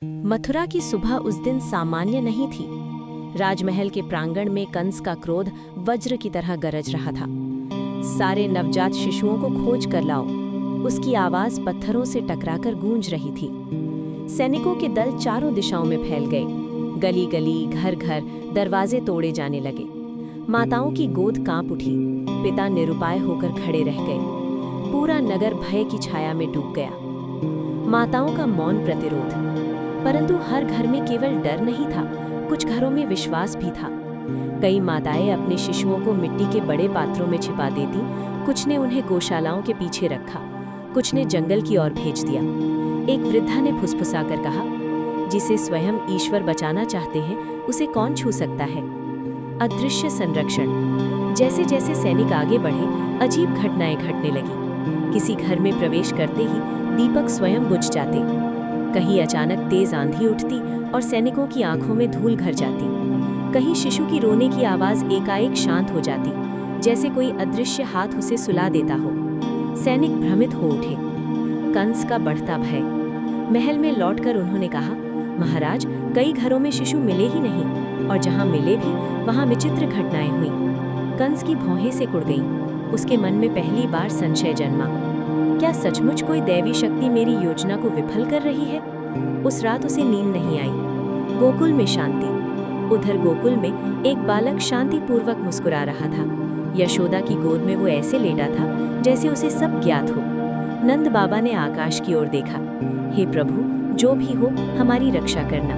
मथुरा की सुबह उस दिन सामान्य नहीं थी। राजमहल के प्रांगण में कंस का क्रोध वज्र की तरह गरज रहा था। सारे नवजात शिशुओं को खोज कर लाओ, उसकी आवाज पत्थरों से टकराकर गूंज रही थी। सैनिकों के दल चारों दिशाओं में फैल गए। गली गली, घर घर, दरवाजे तोड़े जाने लगे। माताओं की गोद कांप उठी, पिता निरुपाय होकर खड़े रह गए। पूरा नगर भय की छाया में डूब गया। माताओं का मौन प्रतिरोध। परंतु हर घर में केवल डर नहीं था, कुछ घरों में विश्वास भी था। कई माताएं अपने शिशुओं को मिट्टी के बड़े पात्रों में छिपा देती, कुछ ने उन्हें गौशालाओं के पीछे रखा, कुछ ने जंगल की ओर भेज दिया। एक वृद्धा ने फुसफुसाकर कहा, जिसे स्वयं ईश्वर बचाना चाहते हैं, उसे कौन छू सकता है। अदृश्य संरक्षण। जैसे जैसे सैनिक आगे बढ़े, अजीब घटनाएं घटने लगी। किसी घर में प्रवेश करते ही दीपक स्वयं बुझ जाते, कहीं अचानक तेज आंधी उठती और सैनिकों की आंखों में धूल भर जाती। कहीं शिशु की रोने की आवाज एकाएक शांत हो जाती, जैसे कोई अदृश्य हाथ उसे सुला देता हो। सैनिक भ्रमित हो उठे। कंस का बढ़ता भय। महल में लौटकर उन्होंने कहा, महाराज, कई घरों में शिशु मिले ही नहीं, और जहां मिले भी वहां विचित्र घटनाएं हुई। कंस की भौहें से कुड़ गईं। उसके मन में पहली बार संशय जन्मा। क्या सचमुच कोई दैवी शक्ति मेरी योजना को विफल कर रही है? उस रात उसे नींद नहीं आई। गोकुल में शांति। उधर गोकुल में एक बालक शांतिपूर्वक मुस्कुरा रहा था। यशोदा की गोद में वो ऐसे लेटा था जैसे उसे सब ज्ञात हो। नंद बाबा ने आकाश की ओर देखा। हे प्रभु, जो भी हो, हमारी रक्षा करना।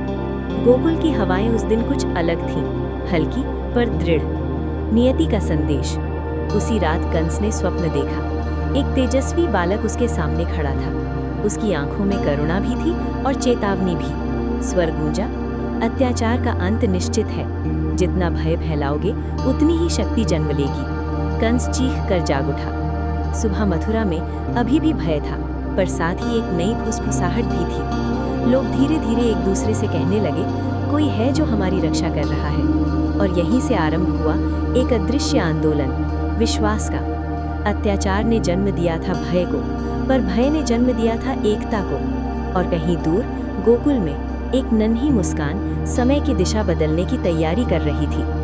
गोकुल की हवाएं उस दिन कुछ अलग थीं, हल्की पर दृढ़। नियति का संदेश। उसी रात कंस ने स्वप्न देखा। एक तेजस्वी बालक उसके सामने खड़ा था। उसकी आंखों में करुणा भी थी और चेतावनी भी। स्वर गूंजा, अत्याचार का अंत निश्चित है। जितना भय फैलाओगे, उतनी ही शक्ति जन्म लेगी। कंस चीख कर जाग उठा। सुबह मथुरा में अभी भी भय था, पर साथ ही एक नई फुसफुसाहट भी थी। लोग धीरे धीरे एक दूसरे से कहने लगे, कोई है जो हमारी रक्षा कर रहा है। और यहीं से आरंभ हुआ एक अदृश्य आंदोलन, विश्वास का। अत्याचार ने जन्म दिया था भय को, पर भय ने जन्म दिया था एकता को। और कहीं दूर गोकुल में एक नन्ही मुस्कान समय की दिशा बदलने की तैयारी कर रही थी।